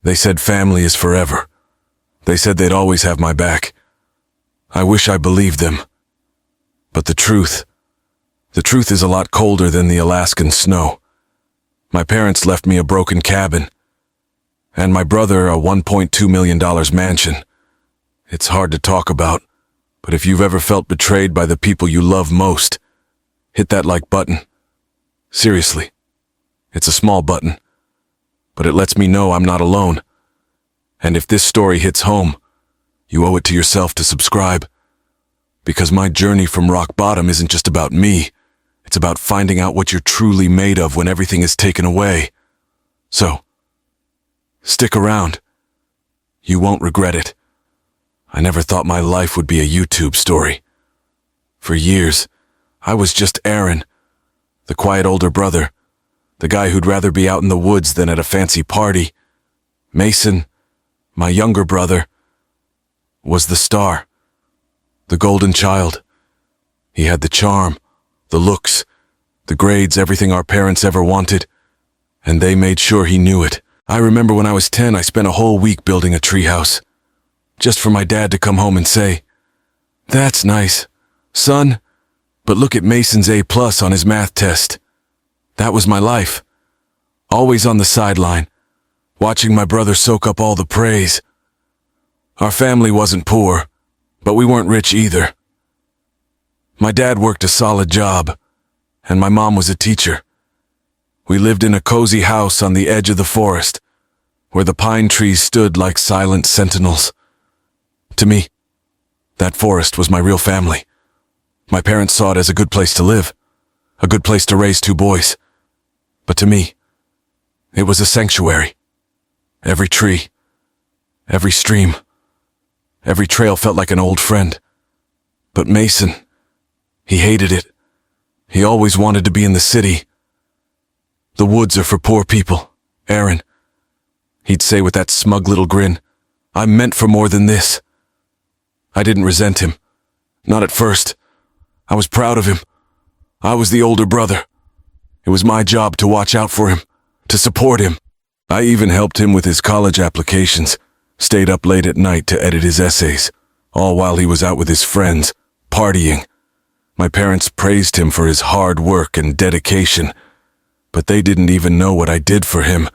They said family is forever. They said they'd always have my back. I wish I believed them. But the truth is a lot colder than the Alaskan snow. My parents left me a broken cabin, and my brother a $1.2 million mansion. It's hard to talk about, but if you've ever felt betrayed by the people you love most, hit that like button. Seriously, it's a small button, but it lets me know I'm not alone. And if this story hits home, you owe it to yourself to subscribe. Because my journey from rock bottom isn't just about me. It's about finding out what you're truly made of when everything is taken away. So, stick around. You won't regret it. I never thought my life would be a YouTube story. For years, I was just Aaron, the quiet older brother, the guy who'd rather be out in the woods than at a fancy party. Mason, my younger brother, was the star, the golden child. He had the charm, the looks, the grades, everything our parents ever wanted, and they made sure he knew it. I remember when I was 10, I spent a whole week building a treehouse, just for my dad to come home and say, "That's nice, son, but look at Mason's A+ on his math test." That was my life, always on the sideline, watching my brother soak up all the praise. Our family wasn't poor, but we weren't rich either. My dad worked a solid job, and my mom was a teacher. We lived in a cozy house on the edge of the forest, where the pine trees stood like silent sentinels. To me, that forest was my real family. My parents saw it as a good place to live, a good place to raise two boys. But to me, it was a sanctuary. Every tree, every stream, every trail felt like an old friend. But Mason, he hated it. He always wanted to be in the city. "The woods are for poor people, Aaron," he'd say with that smug little grin. "I'm meant for more than this." I didn't resent him. Not at first. I was proud of him. I was the older brother. It was my job to watch out for him, to support him. I even helped him with his college applications, stayed up late at night to edit his essays, all while he was out with his friends, partying. My parents praised him for his hard work and dedication, but they didn't even know what I did for him.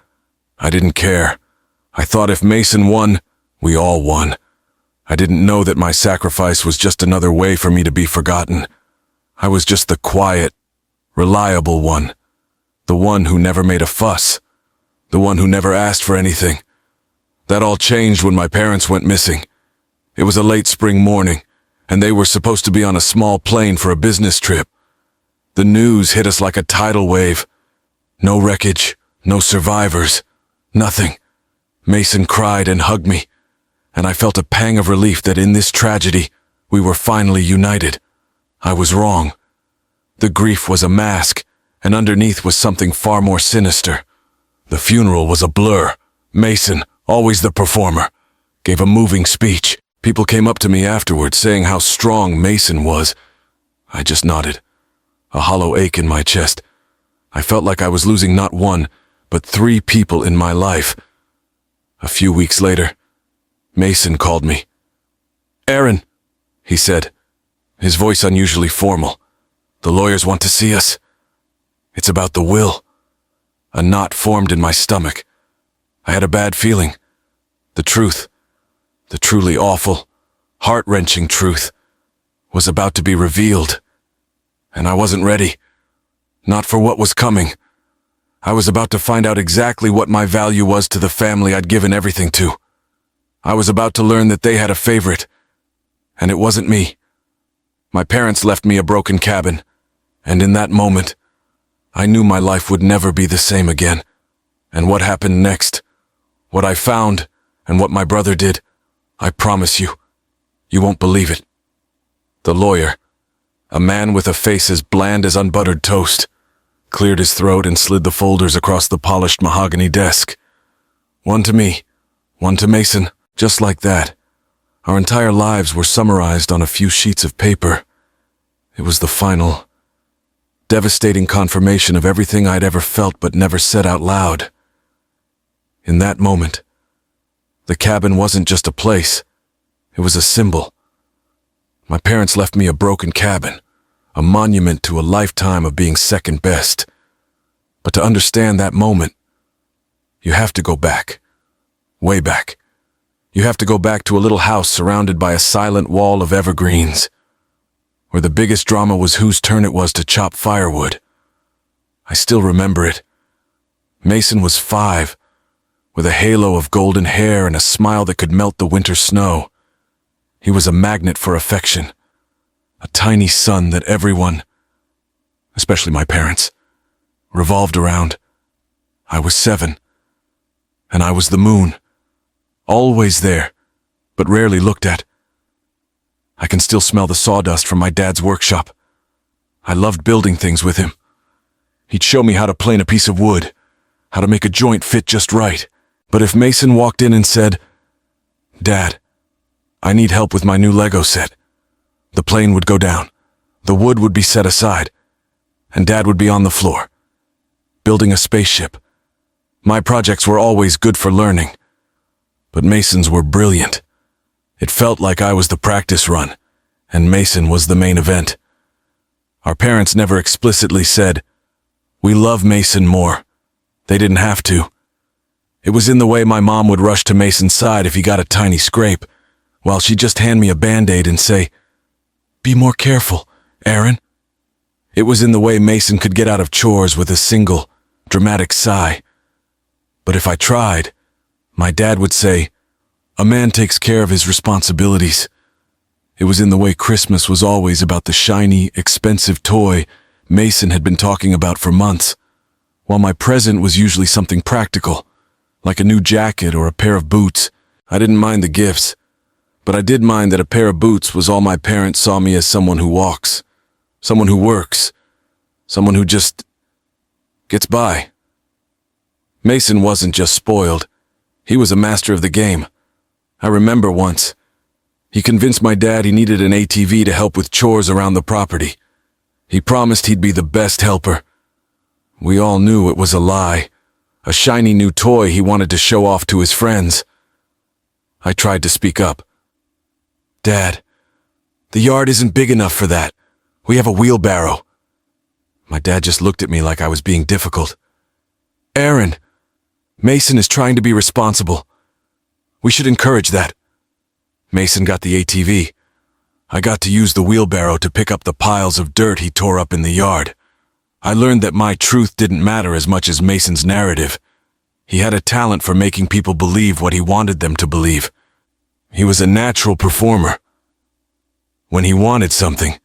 I didn't care. I thought if Mason won, we all won. I didn't know that my sacrifice was just another way for me to be forgotten. I was just the quiet, reliable one. The one who never made a fuss. The one who never asked for anything. That all changed when my parents went missing. It was a late spring morning, and they were supposed to be on a small plane for a business trip. The news hit us like a tidal wave. No wreckage, no survivors, nothing. Mason cried and hugged me, and I felt a pang of relief that in this tragedy, we were finally united. I was wrong. The grief was a mask, and underneath was something far more sinister. The funeral was a blur. Mason, always the performer, gave a moving speech. People came up to me afterwards saying how strong Mason was. I just nodded, a hollow ache in my chest. I felt like I was losing not one, but 3 people in my life. A few weeks later, Mason called me. "Aaron," he said, his voice unusually formal. "The lawyers want to see us. It's about the will." A knot formed in my stomach. I had a bad feeling. The truth, the truly awful, heart-wrenching truth, was about to be revealed. And I wasn't ready. Not for what was coming. I was about to find out exactly what my value was to the family I'd given everything to. I was about to learn that they had a favorite, and it wasn't me. My parents left me a broken cabin, and in that moment, I knew my life would never be the same again. And what happened next, what I found, and what my brother did, I promise you, you won't believe it. The lawyer, a man with a face as bland as unbuttered toast, cleared his throat and slid the folders across the polished mahogany desk. One to me, one to Mason, just like that. Our entire lives were summarized on a few sheets of paper. It was the final, devastating confirmation of everything I'd ever felt but never said out loud. In that moment, The cabin wasn't just a place. It was a symbol. My parents left me a broken cabin, a monument to a lifetime of being second best. But to understand that moment, you have to go back. Way back. You have to go back to a little house surrounded by a silent wall of evergreens, where the biggest drama was whose turn it was to chop firewood. I still remember it. Mason was 5, with a halo of golden hair and a smile that could melt the winter snow. He was a magnet for affection, a tiny sun that everyone, especially my parents, revolved around. I was 7, and I was the moon, always there, but rarely looked at. I can still smell the sawdust from my dad's workshop. I loved building things with him. He'd show me how to plane a piece of wood, how to make a joint fit just right. But if Mason walked in and said, "Dad, I need help with my new Lego set," the plane would go down, the wood would be set aside, and Dad would be on the floor, building a spaceship. My projects were always good for learning, but Mason's were brilliant. It felt like I was the practice run, and Mason was the main event. Our parents never explicitly said, "We love Mason more." They didn't have to. It was in the way my mom would rush to Mason's side if he got a tiny scrape, while she'd just hand me a Band-Aid and say, "Be more careful, Aaron." It was in the way Mason could get out of chores with a single, dramatic sigh. But if I tried, my dad would say, "A man takes care of his responsibilities." It was in the way Christmas was always about the shiny, expensive toy Mason had been talking about for months, while my present was usually something practical, like a new jacket or a pair of boots. I didn't mind the gifts, but I did mind that a pair of boots was all my parents saw me as: someone who walks, someone who works, someone who just gets by. Mason wasn't just spoiled. He was a master of the game. I remember once, he convinced my dad he needed an ATV to help with chores around the property. He promised he'd be the best helper. We all knew it was a lie, a shiny new toy he wanted to show off to his friends. I tried to speak up. "Dad, the yard isn't big enough for that. We have a wheelbarrow." My dad just looked at me like I was being difficult. "Aaron, Mason is trying to be responsible. We should encourage that." Mason got the ATV. I got to use the wheelbarrow to pick up the piles of dirt he tore up in the yard. I learned that my truth didn't matter as much as Mason's narrative. He had a talent for making people believe what he wanted them to believe. He was a natural performer. When he wanted something,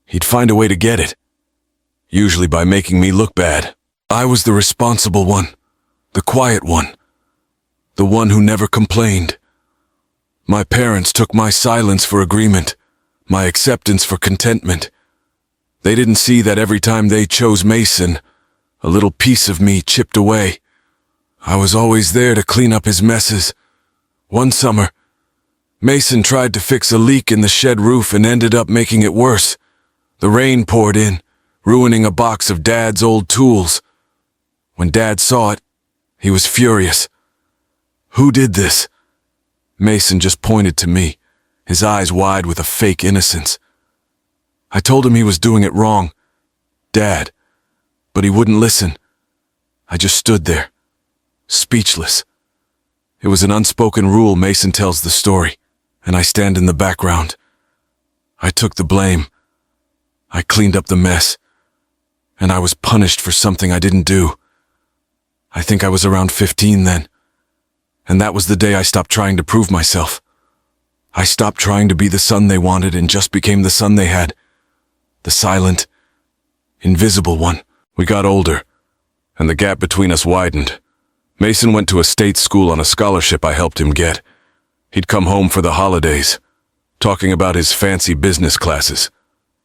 he'd find a way to get it, usually by making me look bad. I was the responsible one, the quiet one, the one who never complained. My parents took my silence for agreement, my acceptance for contentment. They didn't see that every time they chose Mason, a little piece of me chipped away. I was always there to clean up his messes. One summer, Mason tried to fix a leak in the shed roof and ended up making it worse. The rain poured in, ruining a box of Dad's old tools. When Dad saw it, he was furious. "Who did this?" Mason just pointed to me, his eyes wide with a fake innocence. I told him he was doing it wrong, Dad, but he wouldn't listen. I just stood there, speechless. It was an unspoken rule Mason tells the story, and I stand in the background. I took the blame. I cleaned up the mess, and I was punished for something I didn't do. I think I was around 15 then. And that was the day I stopped trying to prove myself. I stopped trying to be the son they wanted and just became the son they had. The silent, invisible one. We got older, and the gap between us widened. Mason went to a state school on a scholarship I helped him get. He'd come home for the holidays, talking about his fancy business classes,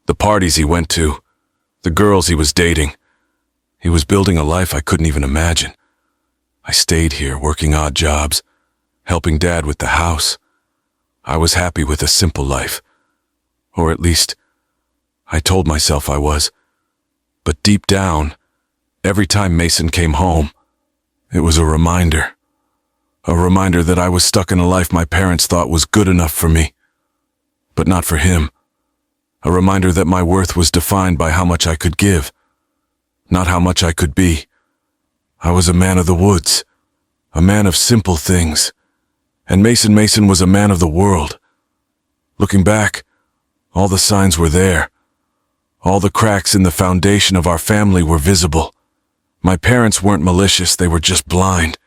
the parties he went to, the girls he was dating. He was building a life I couldn't even imagine. I stayed here working odd jobs, helping Dad with the house. I was happy with a simple life. Or at least, I told myself I was. But deep down, every time Mason came home, it was a reminder. A reminder that I was stuck in a life my parents thought was good enough for me, but not for him. A reminder that my worth was defined by how much I could give, not how much I could be. I was a man of the woods, a man of simple things, and Mason was a man of the world. Looking back, all the signs were there. All the cracks in the foundation of our family were visible. My parents weren't malicious, they were just blind.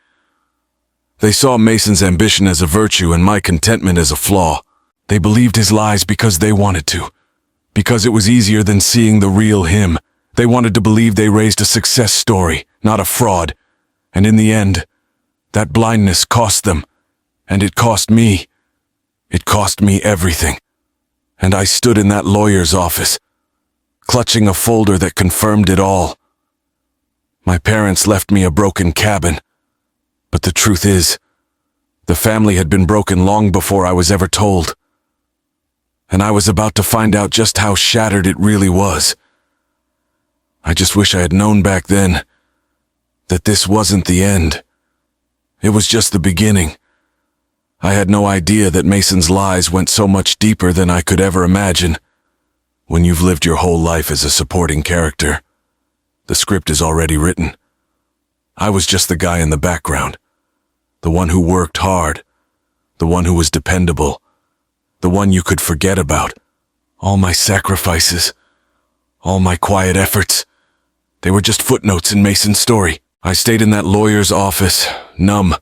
They saw Mason's ambition as a virtue and my contentment as a flaw. They believed his lies because they wanted to, because it was easier than seeing the real him. They wanted to believe they raised a success story, not a fraud. And in the end, that blindness cost them, and it cost me. It cost me everything. And I stood in that lawyer's office, clutching a folder that confirmed it all. My parents left me a broken cabin, but the truth is, the family had been broken long before I was ever told. And I was about to find out just how shattered it really was. I just wish I had known back then that this wasn't the end. It was just the beginning. I had no idea that Mason's lies went so much deeper than I could ever imagine. When you've lived your whole life as a supporting character, the script is already written. I was just the guy in the background, the one who worked hard, the one who was dependable, the one you could forget about. All my sacrifices, all my quiet efforts, they were just footnotes in Mason's story. I stayed in that lawyer's office, numb,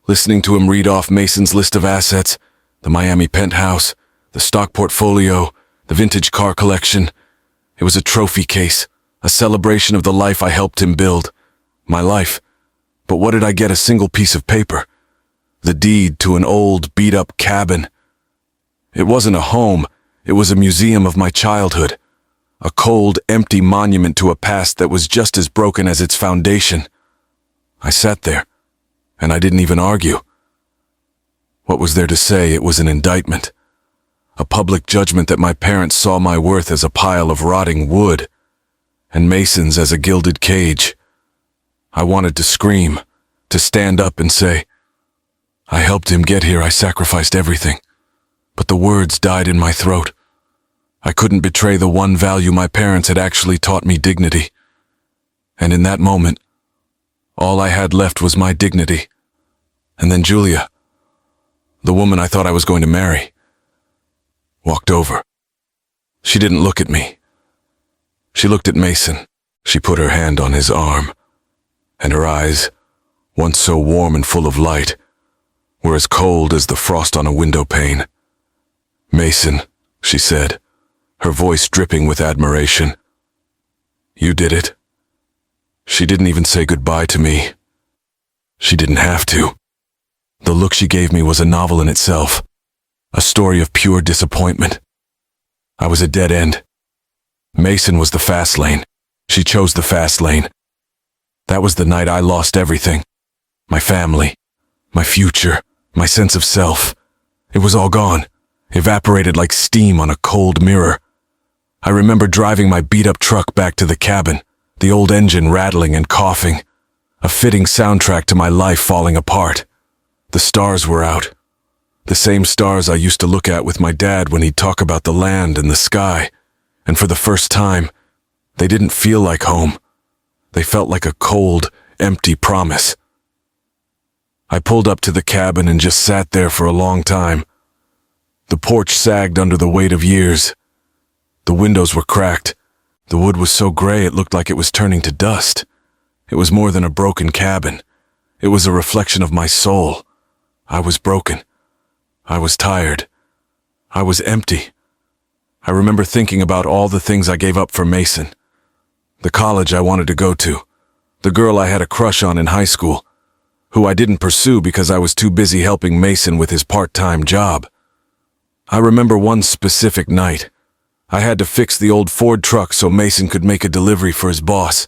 listening to him read off Mason's list of assets, the Miami penthouse, the stock portfolio, the vintage car collection. It was a trophy case, a celebration of the life I helped him build. My life. But what did I get? A single piece of paper. The deed to an old, beat-up cabin. It wasn't a home. It was a museum of my childhood. A cold, empty monument to a past that was just as broken as its foundation. I sat there, and I didn't even argue. What was there to say? It was an indictment. A public judgment that my parents saw my worth as a pile of rotting wood, and Mason's as a gilded cage. I wanted to scream, to stand up and say, I helped him get here, I sacrificed everything. But the words died in my throat. I couldn't betray the one value my parents had actually taught me: dignity. And in that moment, all I had left was my dignity. And then Julia, the woman I thought I was going to marry, walked over. She didn't look at me. She looked at Mason. She put her hand on his arm, and her eyes, once so warm and full of light, were as cold as the frost on a window pane. Mason, she said, her voice dripping with admiration. You did it. She didn't even say goodbye to me. She didn't have to. The look she gave me was a novel in itself, a story of pure disappointment. I was a dead end. Mason was the fast lane. She chose the fast lane. That was the night I lost everything. My family, my future, my sense of self. It was all gone, evaporated like steam on a cold mirror. I remember driving my beat-up truck back to the cabin, the old engine rattling and coughing, a fitting soundtrack to my life falling apart. The stars were out. The same stars I used to look at with my dad when he'd talk about the land and the sky. And for the first time, they didn't feel like home. They felt like a cold, empty promise. I pulled up to the cabin and just sat there for a long time. The porch sagged under the weight of years. The windows were cracked. The wood was so gray it looked like it was turning to dust. It was more than a broken cabin. It was a reflection of my soul. I was broken. I was tired. I was empty. I remember thinking about all the things I gave up for Mason. The college I wanted to go to. The girl I had a crush on in high school, who I didn't pursue because I was too busy helping Mason with his part-time job. I remember one specific night. I had to fix the old Ford truck so Mason could make a delivery for his boss.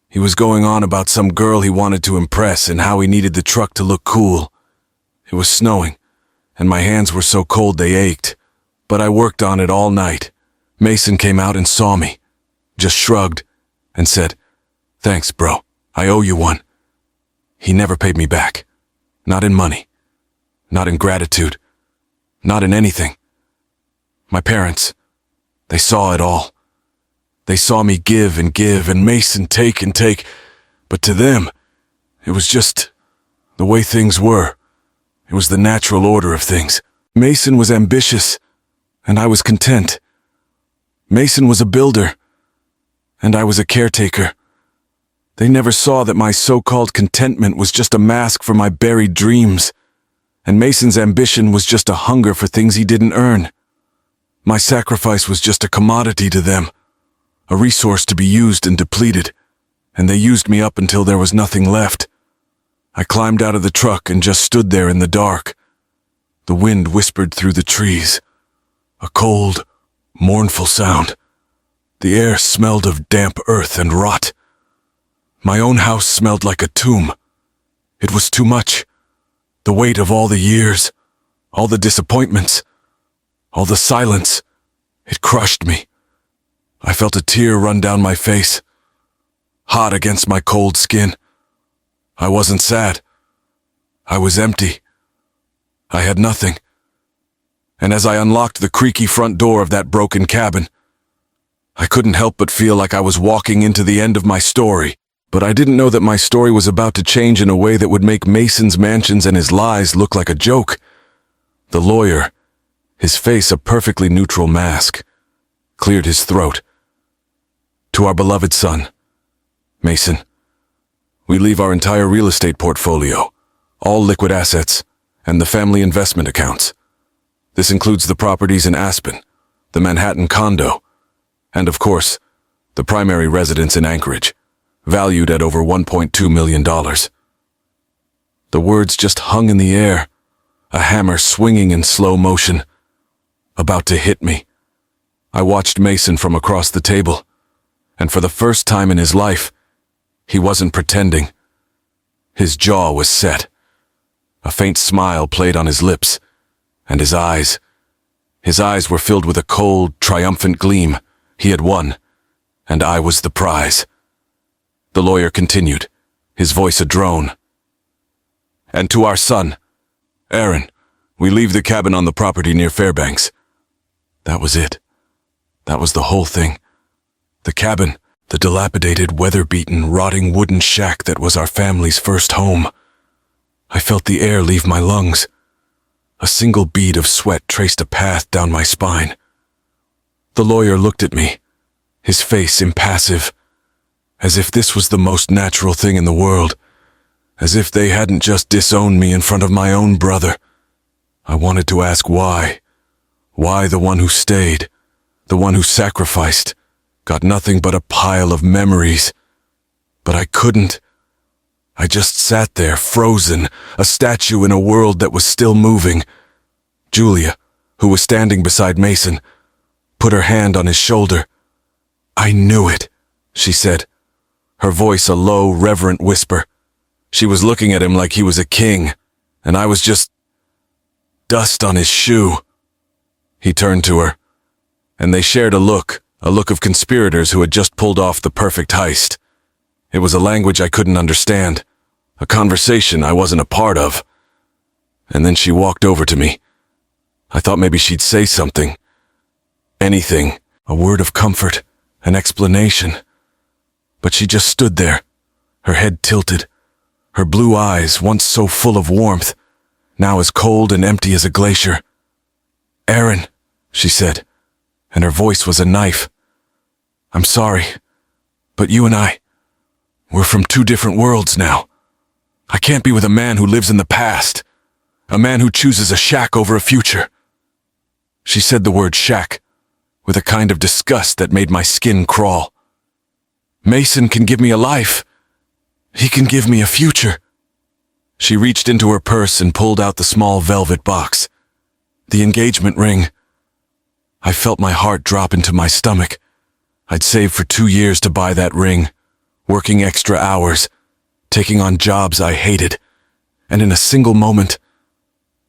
He was going on about some girl he wanted to impress and how he needed the truck to look cool. It was snowing, and my hands were so cold they ached. But I worked on it all night. Mason came out and saw me, just shrugged, and said, "Thanks, bro. I owe you one." He never paid me back. Not in money. Not in gratitude. Not in anything. My parents, they saw it all. They saw me give and Mason take and take, but to them, it was just the way things were. It was the natural order of things. Mason was ambitious, and I was content. Mason was a builder, and I was a caretaker. They never saw that my so-called contentment was just a mask for my buried dreams, and Mason's ambition was just a hunger for things he didn't earn. My sacrifice was just a commodity to them, a resource to be used and depleted, and they used me up until there was nothing left. I climbed out of the truck and just stood there in the dark. The wind whispered through the trees, a cold, mournful sound. The air smelled of damp earth and rot. My own house smelled like a tomb. It was too much. The weight of all the years, all the disappointments, all the silence, it crushed me. I felt a tear run down my face, hot against my cold skin. I wasn't sad. I was empty. I had nothing. And as I unlocked the creaky front door of that broken cabin, I couldn't help but feel like I was walking into the end of my story. But I didn't know that my story was about to change in a way that would make Mason's mansions and his lies look like a joke. The lawyer, his face a perfectly neutral mask, cleared his throat. To our beloved son, Mason, we leave our entire real estate portfolio, all liquid assets, and the family investment accounts. This includes the properties in Aspen, the Manhattan condo, and of course, the primary residence in Anchorage, valued at over $1.2 million. The words just hung in the air, a hammer swinging in slow motion, about to hit me. I watched Mason from across the table, and for the first time in his life, he wasn't pretending. His jaw was set. A faint smile played on his lips, and his eyes were filled with a cold, triumphant gleam. He had won, and I was the prize. The lawyer continued, his voice a drone. And to our son, Aaron, we leave the cabin on the property near Fairbanks. That was it. That was the whole thing. The cabin, the dilapidated, weather-beaten, rotting wooden shack that was our family's first home. I felt the air leave my lungs. A single bead of sweat traced a path down my spine. The lawyer looked at me, his face impassive, as if this was the most natural thing in the world, as if they hadn't just disowned me in front of my own brother. I wanted to ask why. Why the one who stayed, the one who sacrificed, got nothing but a pile of memories. But I couldn't. I just sat there, frozen, a statue in a world that was still moving. Julia, who was standing beside Mason, put her hand on his shoulder. I knew it, she said, her voice a low, reverent whisper. She was looking at him like he was a king, and I was just dust on his shoe. He turned to her, and they shared a look of conspirators who had just pulled off the perfect heist. It was a language I couldn't understand, a conversation I wasn't a part of. And then she walked over to me. I thought maybe she'd say something. Anything, a word of comfort, an explanation. But she just stood there, her head tilted, her blue eyes, once so full of warmth, now as cold and empty as a glacier. Aaron, she said, and her voice was a knife. I'm sorry, but you and we're from two different worlds now. I can't be with a man who lives in the past, a man who chooses a shack over a future. She said the word shack with a kind of disgust that made my skin crawl. Mason can give me a life. He can give me a future. She reached into her purse and pulled out the small velvet box. The engagement ring. I felt my heart drop into my stomach. I'd saved for 2 years to buy that ring, working extra hours, taking on jobs I hated, and in a single moment,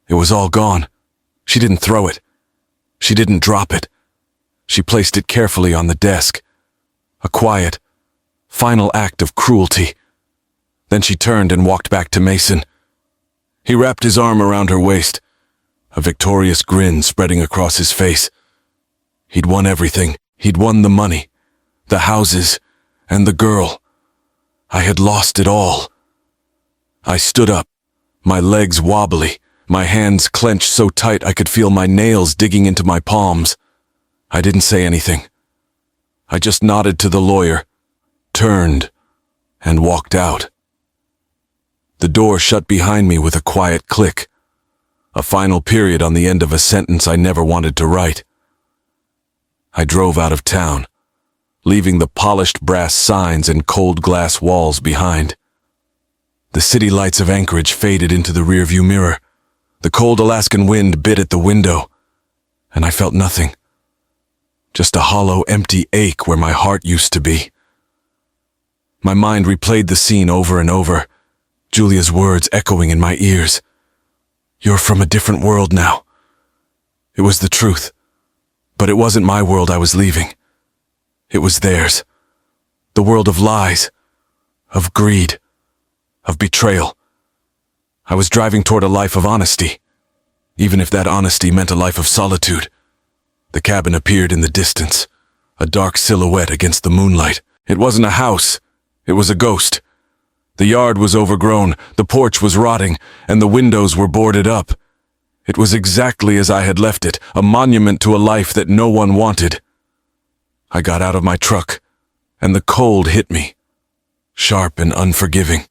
it was all gone. She didn't throw it. She didn't drop it. She placed it carefully on the desk. A quiet, final act of cruelty. Then she turned and walked back to Mason. He wrapped his arm around her waist, a victorious grin spreading across his face. He'd won everything. He'd won the money, the houses, and the girl. I had lost it all. I stood up, my legs wobbly, my hands clenched so tight I could feel my nails digging into my palms. I didn't say anything. I just nodded to the lawyer, turned, and walked out. The door shut behind me with a quiet click, a final period on the end of a sentence I never wanted to write. I drove out of town, leaving the polished brass signs and cold glass walls behind. The city lights of Anchorage faded into the rearview mirror. The cold Alaskan wind bit at the window, and I felt nothing. Just a hollow, empty ache where my heart used to be. My mind replayed the scene over and over, Julia's words echoing in my ears. "You're from a different world now." It was the truth, but it wasn't my world I was leaving. It was theirs. The world of lies, of greed, of betrayal. I was driving toward a life of honesty, even if that honesty meant a life of solitude. The cabin appeared in the distance, a dark silhouette against the moonlight. It wasn't a house, it was a ghost. The yard was overgrown, the porch was rotting, and the windows were boarded up. It was exactly as I had left it, a monument to a life that no one wanted. I got out of my truck, and the cold hit me, sharp and unforgiving.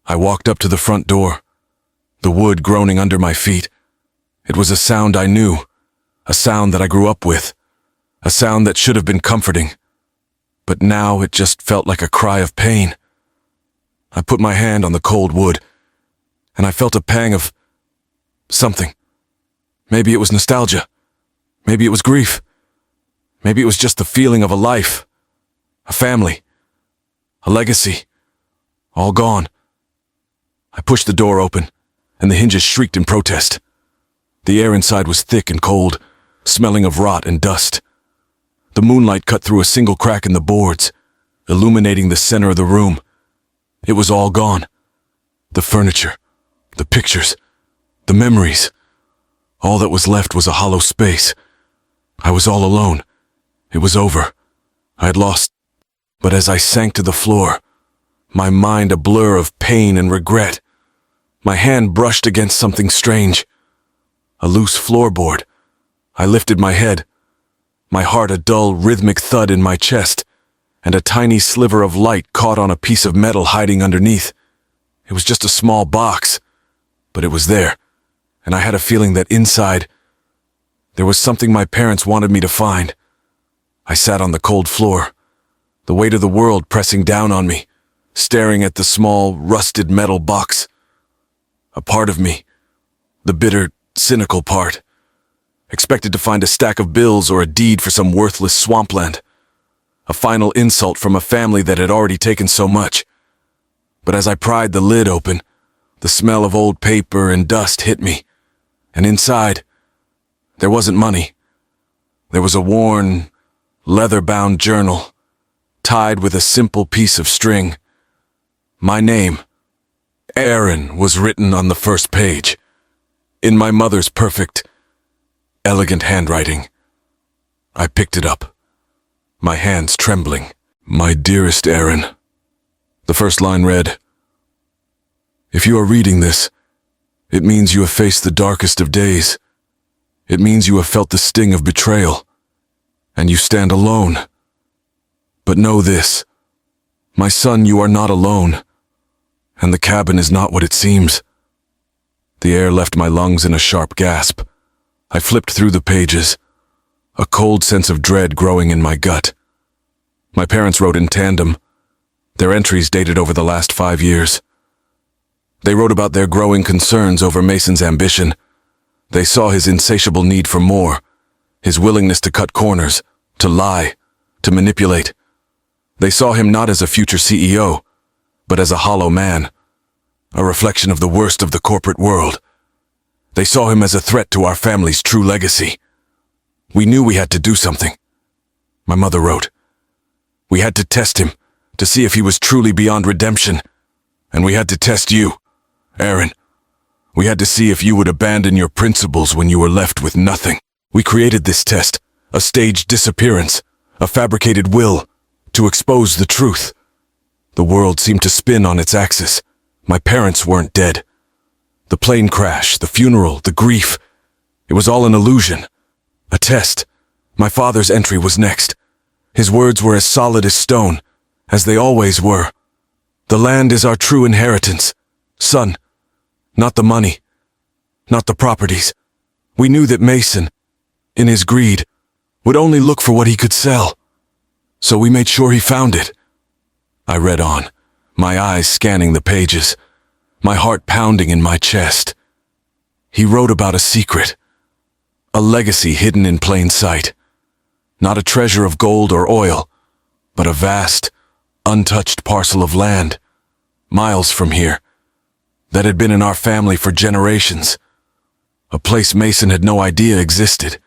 I walked up to the front door, the wood groaning under my feet. It was a sound I knew, a sound that I grew up with, a sound that should have been comforting. But now it just felt like a cry of pain. I put my hand on the cold wood, and I felt a pang of something. Maybe it was nostalgia. Maybe it was grief. Maybe it was just the feeling of a life, a family, a legacy, all gone. I pushed the door open, and the hinges shrieked in protest. The air inside was thick and cold, smelling of rot and dust. The moonlight cut through a single crack in the boards, illuminating the center of the room. It was all gone. The furniture, the pictures, the memories. All that was left was a hollow space. I was all alone. It was over. I had lost. But as I sank to the floor, my mind a blur of pain and regret, my hand brushed against something strange. A loose floorboard. I lifted my head, my heart a dull, rhythmic thud in my chest, and a tiny sliver of light caught on a piece of metal hiding underneath. It was just a small box, but it was there, and I had a feeling that inside, there was something my parents wanted me to find. I sat on the cold floor, the weight of the world pressing down on me, staring at the small, rusted metal box. A part of me, the bitter, cynical part, expected to find a stack of bills or a deed for some worthless swampland. A final insult from a family that had already taken so much. But as I pried the lid open, the smell of old paper and dust hit me, and inside, there wasn't money. There was a worn, leather-bound journal, tied with a simple piece of string. My name, Aaron, was written on the first page, in my mother's perfect, elegant handwriting. I picked it up, my hands trembling. "My dearest Aaron," the first line read, "If you are reading this, it means you have faced the darkest of days. It means you have felt the sting of betrayal, and you stand alone. But know this, my son, you are not alone, and the cabin is not what it seems." The air left my lungs in a sharp gasp. I flipped through the pages, a cold sense of dread growing in my gut. My parents wrote in tandem. Their entries dated over the last 5 years. They wrote about their growing concerns over Mason's ambition. They saw his insatiable need for more, his willingness to cut corners, to lie, to manipulate. They saw him not as a future CEO, but as a hollow man, a reflection of the worst of the corporate world. They saw him as a threat to our family's true legacy. We knew we had to do something. My mother wrote. We had to test him, to see if he was truly beyond redemption. And we had to test you, Aaron. We had to see if you would abandon your principles when you were left with nothing. We created this test, a staged disappearance, a fabricated will, to expose the truth. The world seemed to spin on its axis. My parents weren't dead. The plane crash, the funeral, the grief, it was all an illusion. A test. My father's entry was next. His words were as solid as stone, as they always were. The land is our true inheritance. Son, not the money, not the properties. We knew that Mason, in his greed, would only look for what he could sell. So we made sure he found it. I read on, my eyes scanning the pages, my heart pounding in my chest. He wrote about a secret, a legacy hidden in plain sight. Not a treasure of gold or oil, but a vast, untouched parcel of land, miles from here, that had been in our family for generations. A place Mason had no idea existed.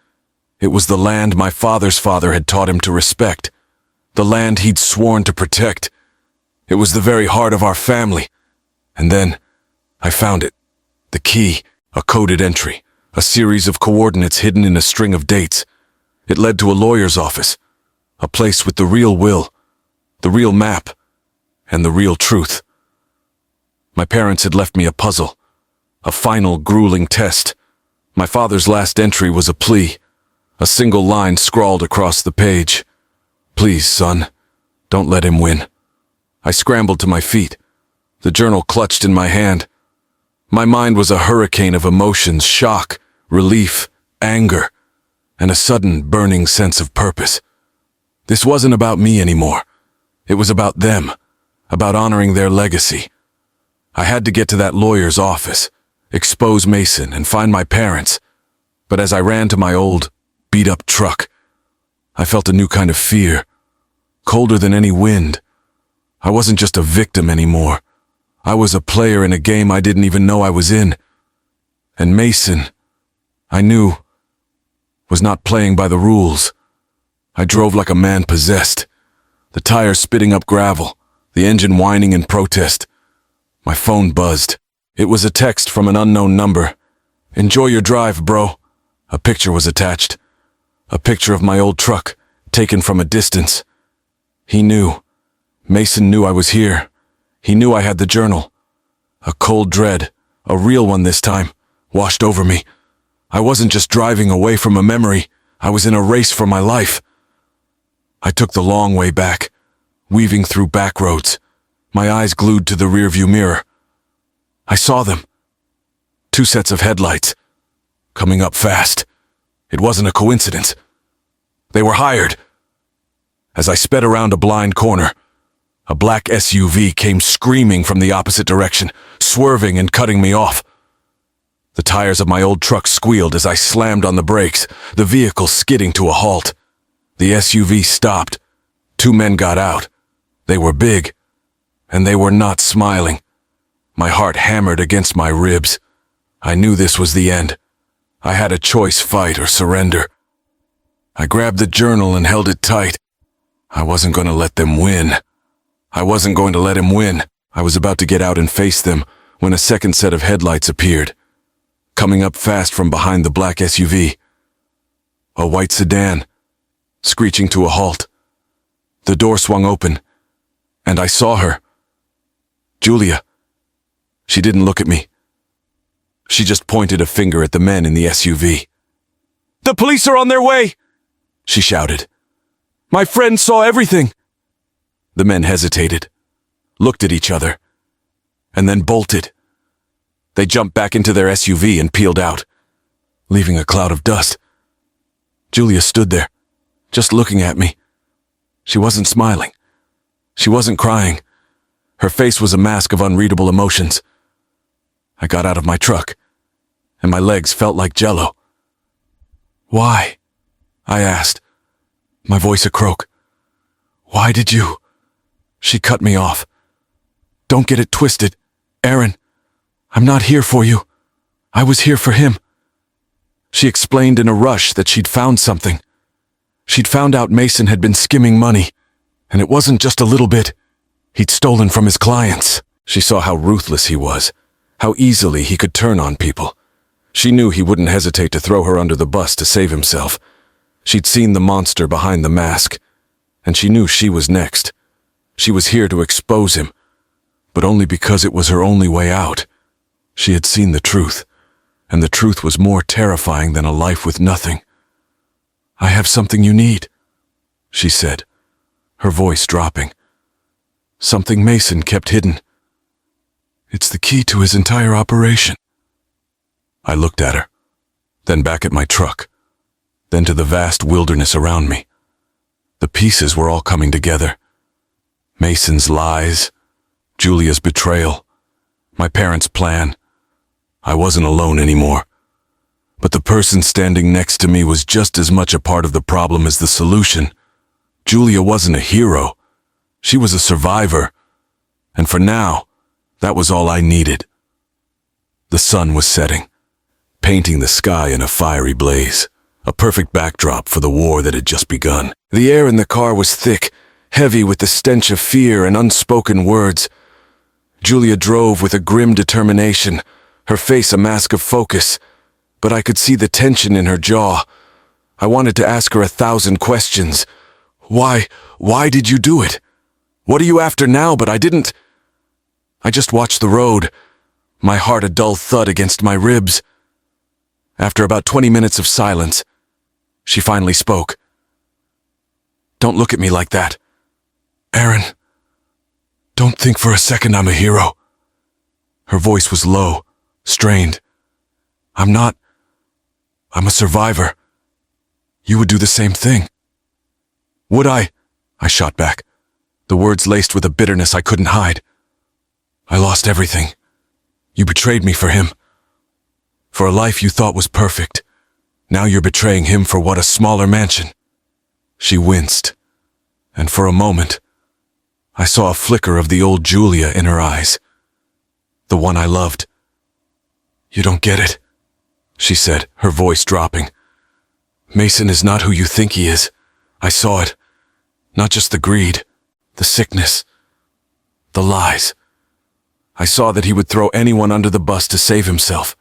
It was the land my father's father had taught him to respect, the land he'd sworn to protect. It was the very heart of our family. And then, I found it. The key, a coded entry, a series of coordinates hidden in a string of dates. It led to a lawyer's office, a place with the real will, the real map, and the real truth. My parents had left me a puzzle, a final grueling test. My father's last entry was a plea, a single line scrawled across the page. Please, son, don't let him win. I scrambled to my feet, the journal clutched in my hand. My mind was a hurricane of emotions, shock, relief, anger, and a sudden burning sense of purpose. This wasn't about me anymore. It was about them, about honoring their legacy. I had to get to that lawyer's office, expose Mason, and find my parents. But as I ran to my old, beat-up truck, I felt a new kind of fear, colder than any wind. I wasn't just a victim anymore. I was a player in a game I didn't even know I was in. And Mason, I knew, was not playing by the rules. I drove like a man possessed, the tires spitting up gravel, the engine whining in protest. My phone buzzed. It was a text from an unknown number. Enjoy your drive, bro. A picture was attached. A picture of my old truck, taken from a distance. He knew. Mason knew I was here. He knew I had the journal. A cold dread, a real one this time, washed over me. I wasn't just driving away from a memory. I was in a race for my life. I took the long way back, weaving through back roads, my eyes glued to the rearview mirror. I saw them. 2 sets of headlights, coming up fast. It wasn't a coincidence. They were hired. As I sped around a blind corner, a black SUV came screaming from the opposite direction, swerving and cutting me off. The tires of my old truck squealed as I slammed on the brakes, the vehicle skidding to a halt. The SUV stopped. 2 men got out. They were big, and they were not smiling. My heart hammered against my ribs. I knew this was the end. I had a choice: fight or surrender. I grabbed the journal and held it tight. I wasn't going to let them win. I wasn't going to let him win. I was about to get out and face them when a second set of headlights appeared, coming up fast from behind the black SUV. A white sedan, screeching to a halt. The door swung open, and I saw her. Julia. She didn't look at me. She just pointed a finger at the men in the SUV. "The police are on their way!" she shouted. "My friend saw everything." The men hesitated, looked at each other, and then bolted. They jumped back into their SUV and peeled out, leaving a cloud of dust. Julia stood there, just looking at me. She wasn't smiling. She wasn't crying. Her face was a mask of unreadable emotions. I got out of my truck, and my legs felt like jello. "Why?" I asked, my voice a croak. "Why did you?" She cut me off. "Don't get it twisted, Aaron. I'm not here for you. I was here for him." She explained in a rush that she'd found something. She'd found out Mason had been skimming money, and it wasn't just a little bit. He'd stolen from his clients. She saw how ruthless he was, how easily he could turn on people. She knew he wouldn't hesitate to throw her under the bus to save himself. She'd seen the monster behind the mask, and she knew she was next. She was here to expose him, but only because it was her only way out. She had seen the truth, and the truth was more terrifying than a life with nothing. "I have something you need," she said, her voice dropping. Something Mason kept hidden. "It's the key to his entire operation." I looked at her, then back at my truck, then to the vast wilderness around me. The pieces were all coming together. Mason's lies, Julia's betrayal, my parents' plan. I wasn't alone anymore. But the person standing next to me was just as much a part of the problem as the solution. Julia wasn't a hero. She was a survivor. And for now, that was all I needed. The sun was setting, painting the sky in a fiery blaze, a perfect backdrop for the war that had just begun. The air in the car was thick, heavy with the stench of fear and unspoken words. Julia drove with a grim determination, her face a mask of focus, but I could see the tension in her jaw. I wanted to ask her 1,000 questions. Why did you do it? What are you after now? But I didn't. I just watched the road, my heart a dull thud against my ribs. After about 20 minutes of silence, she finally spoke. "Don't look at me like that. Aaron, don't think for a second I'm a hero." Her voice was low, strained. "I'm not. I'm a survivor. You would do the same thing." "Would I?" I shot back, the words laced with a bitterness I couldn't hide. "I lost everything. You betrayed me for him. For a life you thought was perfect. Now you're betraying him for what, a smaller mansion?" She winced, and for a moment, I saw a flicker of the old Julia in her eyes, the one I loved. "You don't get it," she said, her voice dropping. "Mason is not who you think he is. I saw it. Not just the greed, the sickness, the lies. I saw that he would throw anyone under the bus to save himself.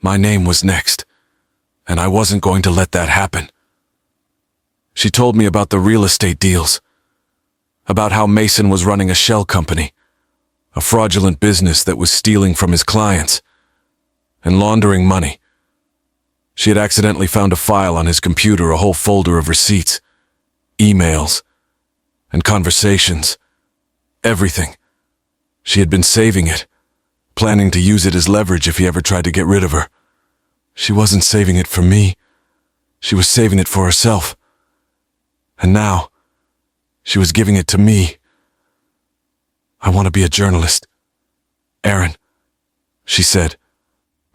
My name was next, and I wasn't going to let that happen." She told me about the real estate deals, about how Mason was running a shell company, a fraudulent business that was stealing from his clients and laundering money. She had accidentally found a file on his computer, a whole folder of receipts, emails, and conversations. Everything. She had been saving it, planning to use it as leverage if he ever tried to get rid of her. She wasn't saving it for me. She was saving it for herself. And now, she was giving it to me. "I want to be a journalist, Aaron," she said,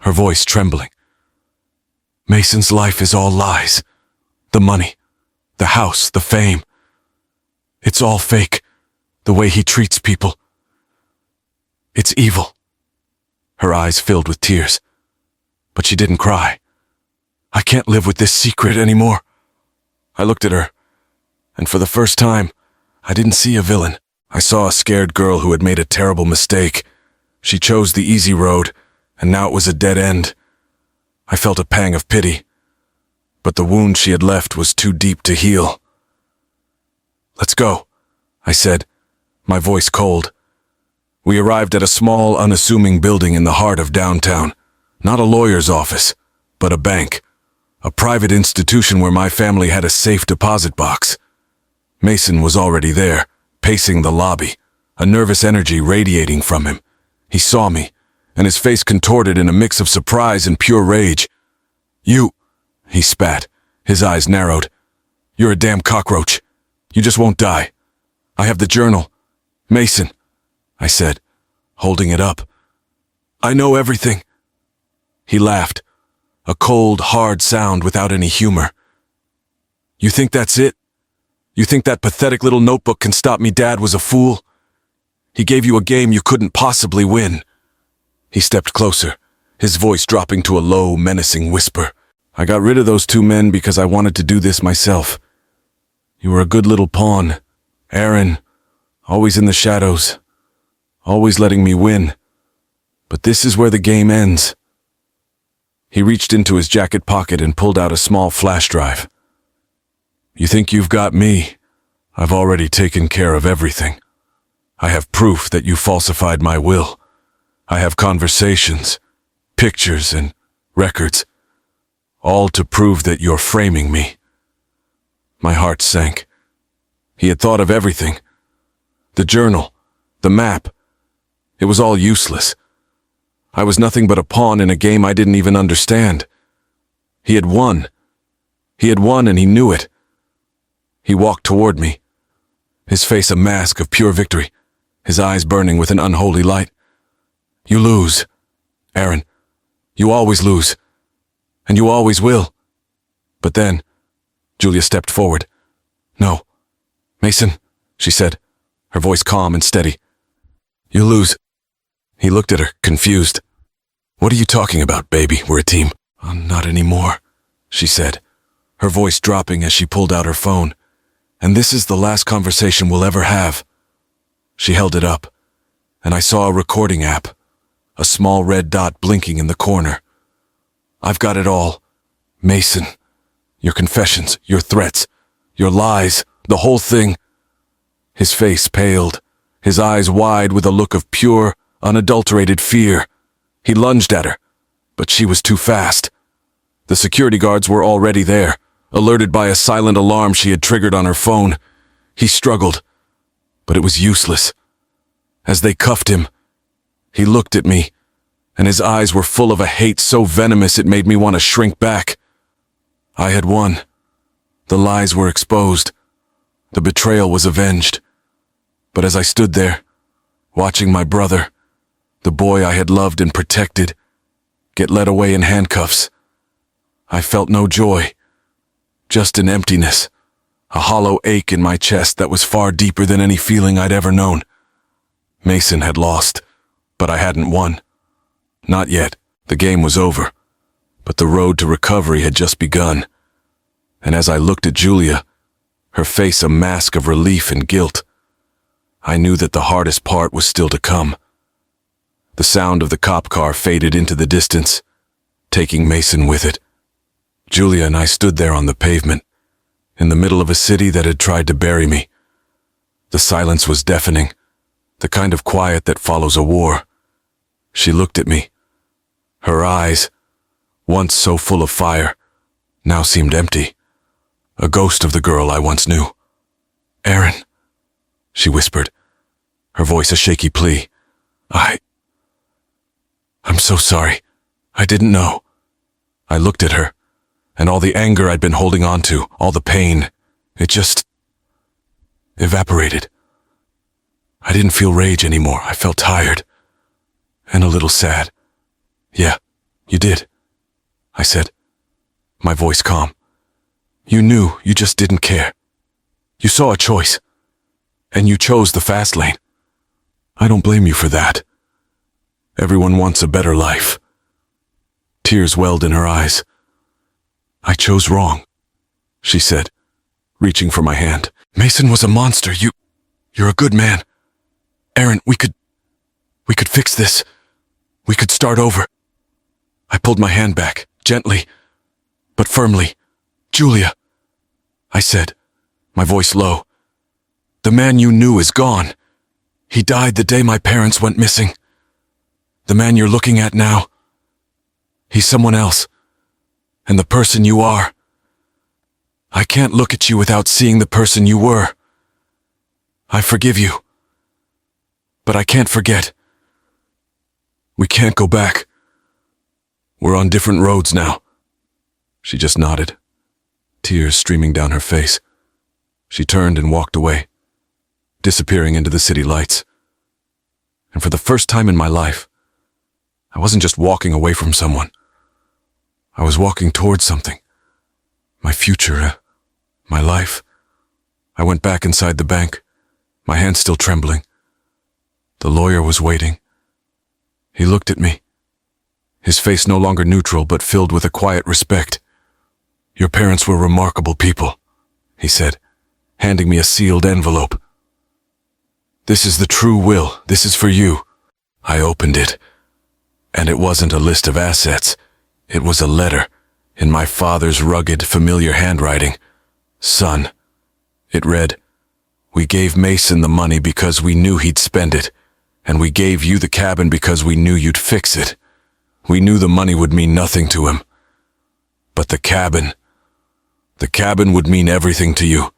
her voice trembling. "Mason's life is all lies. The money, the house, the fame. It's all fake, the way he treats people. It's evil." Her eyes filled with tears, but she didn't cry. "I can't live with this secret anymore." I looked at her, and for the first time, I didn't see a villain. I saw a scared girl who had made a terrible mistake. She chose the easy road, and now it was a dead end. I felt a pang of pity, but the wound she had left was too deep to heal. "Let's go," I said, my voice cold. We arrived at a small, unassuming building in the heart of downtown. Not a lawyer's office, but a bank. A private institution where my family had a safe deposit box. Mason was already there, pacing the lobby, a nervous energy radiating from him. He saw me, and his face contorted in a mix of surprise and pure rage. "You," he spat, his eyes narrowed. "You're a damn cockroach. You just won't die. I have the journal. Mason," I said, holding it up. "I know everything." He laughed, a cold, hard sound without any humor. "You think that's it? You think that pathetic little notebook can stop me? Dad was a fool. He gave you a game you couldn't possibly win." He stepped closer, his voice dropping to a low, menacing whisper. "I got rid of those 2 men because I wanted to do this myself. You were a good little pawn, Aaron, always in the shadows, always letting me win. But this is where the game ends. He reached into his jacket pocket and pulled out a small flash drive. You think you've got me? I've already taken care of everything. I have proof that you falsified my will. I have conversations, pictures, and records, all to prove that you're framing me. My heart sank. He had thought of everything. The journal, the map. It was all useless. I was nothing but a pawn in a game I didn't even understand. He had won. He had won and he knew it. He walked toward me, his face a mask of pure victory, his eyes burning with an unholy light. You lose, Aaron. You always lose. And you always will. But then, Julia stepped forward. No. Mason, she said, her voice calm and steady. You lose. He looked at her, confused. What are you talking about, baby? We're a team. Not anymore, she said, her voice dropping as she pulled out her phone. And this is the last conversation we'll ever have. She held it up, and I saw a recording app, a small red dot blinking in the corner. I've got it all. Mason. Your confessions, your threats, your lies, the whole thing. His face paled, his eyes wide with a look of pure, unadulterated fear. He lunged at her, but she was too fast. The security guards were already there, alerted by a silent alarm she had triggered on her phone. He struggled, but it was useless. As they cuffed him, he looked at me, and his eyes were full of a hate so venomous it made me want to shrink back. I had won. The lies were exposed. The betrayal was avenged. But as I stood there, watching my brother, the boy I had loved and protected, get led away in handcuffs, I felt no joy, just an emptiness, a hollow ache in my chest that was far deeper than any feeling I'd ever known. Mason had lost, but I hadn't won. Not yet. The game was over, but the road to recovery had just begun. And as I looked at Julia, her face a mask of relief and guilt, I knew that the hardest part was still to come. The sound of the cop car faded into the distance, taking Mason with it. Julia and I stood there on the pavement, in the middle of a city that had tried to bury me. The silence was deafening, the kind of quiet that follows a war. She looked at me. Her eyes, once so full of fire, now seemed empty, a ghost of the girl I once knew. Aaron, she whispered, her voice a shaky plea. I'm so sorry. I didn't know. I looked at her, and all the anger I'd been holding on to, all the pain, it just evaporated. I didn't feel rage anymore. I felt tired and a little sad. Yeah, you did, I said, my voice calm. You knew, you just didn't care. You saw a choice, and you chose the fast lane. I don't blame you for that. Everyone wants a better life. Tears welled in her eyes. I chose wrong, she said, reaching for my hand. Mason was a monster. You're a good man. Aaron, we could fix this. We could start over. I pulled my hand back, gently, but firmly. Julia, I said, my voice low. The man you knew is gone. He died the day my parents went missing. The man you're looking at now, he's someone else. And the person you are, I can't look at you without seeing the person you were. I forgive you, but I can't forget. We can't go back. We're on different roads now. She just nodded, tears streaming down her face. She turned and walked away, disappearing into the city lights. And for the first time in my life, I wasn't just walking away from someone. I was walking towards something. My future, my life. I went back inside the bank, my hand still trembling. The lawyer was waiting. He looked at me, his face no longer neutral but filled with a quiet respect. Your parents were remarkable people, he said, handing me a sealed envelope. This is the true will. This is for you. I opened it. And it wasn't a list of assets. It was a letter, in my father's rugged, familiar handwriting. Son. It read, "We gave Mason the money because we knew he'd spend it, and we gave you the cabin because we knew you'd fix it. We knew the money would mean nothing to him. But the cabin would mean everything to you.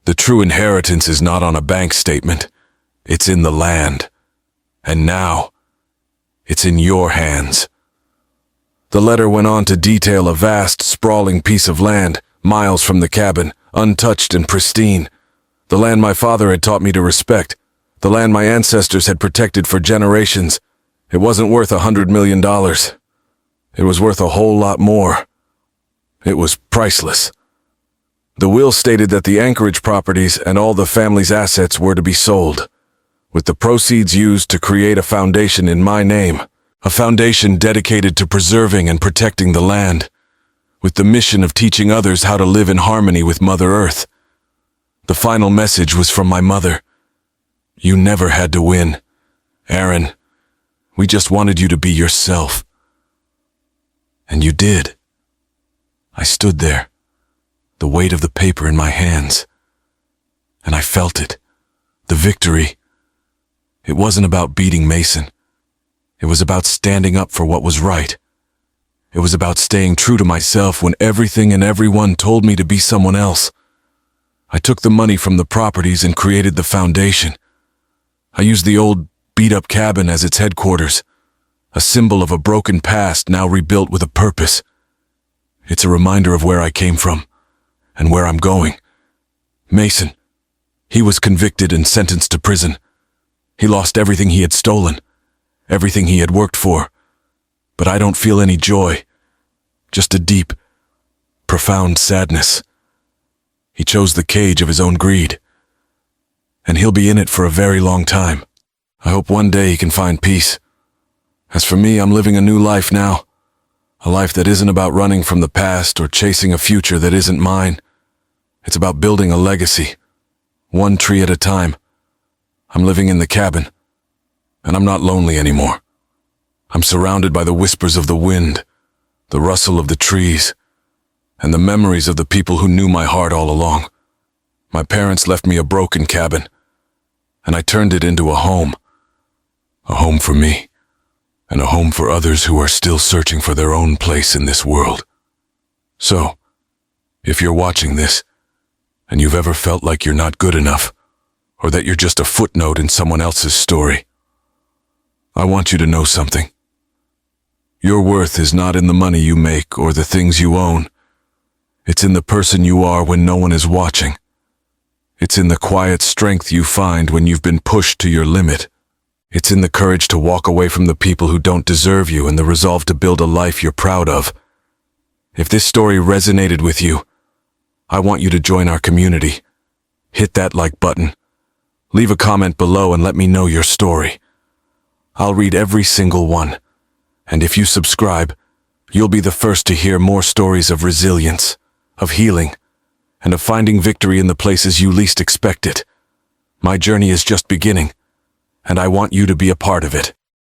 The true inheritance is not on a bank statement. It's in the land. And now, it's in your hands." The letter went on to detail a vast, sprawling piece of land, miles from the cabin, untouched and pristine. The land my father had taught me to respect. The land my ancestors had protected for generations. It wasn't worth $100 million. It was worth a whole lot more. It was priceless. The will stated that the Anchorage properties and all the family's assets were to be sold, with the proceeds used to create a foundation in my name, a foundation dedicated to preserving and protecting the land, with the mission of teaching others how to live in harmony with Mother Earth. The final message was from my mother. "You never had to win, Aaron. We just wanted you to be yourself." And you did. I stood there, the weight of the paper in my hands, and I felt it, the victory. It wasn't about beating Mason. It was about standing up for what was right. It was about staying true to myself when everything and everyone told me to be someone else. I took the money from the properties and created the foundation. I used the old, beat-up cabin as its headquarters, a symbol of a broken past now rebuilt with a purpose. It's a reminder of where I came from and where I'm going. Mason, he was convicted and sentenced to prison. He lost everything he had stolen, everything he had worked for. But I don't feel any joy, just a deep, profound sadness. He chose the cage of his own greed, and he'll be in it for a very long time. I hope one day he can find peace. As for me, I'm living a new life now, a life that isn't about running from the past or chasing a future that isn't mine. It's about building a legacy, one tree at a time. I'm living in the cabin, and I'm not lonely anymore. I'm surrounded by the whispers of the wind, the rustle of the trees, and the memories of the people who knew my heart all along. My parents left me a broken cabin, and I turned it into a home for me, and a home for others who are still searching for their own place in this world. So, if you're watching this, and you've ever felt like you're not good enough, or that you're just a footnote in someone else's story, I want you to know something. Your worth is not in the money you make or the things you own. It's in the person you are when no one is watching. It's in the quiet strength you find when you've been pushed to your limit. It's in the courage to walk away from the people who don't deserve you and the resolve to build a life you're proud of. If this story resonated with you, I want you to join our community. Hit that like button. Leave a comment below and let me know your story. I'll read every single one. And if you subscribe, you'll be the first to hear more stories of resilience, of healing, and of finding victory in the places you least expect it. My journey is just beginning, and I want you to be a part of it.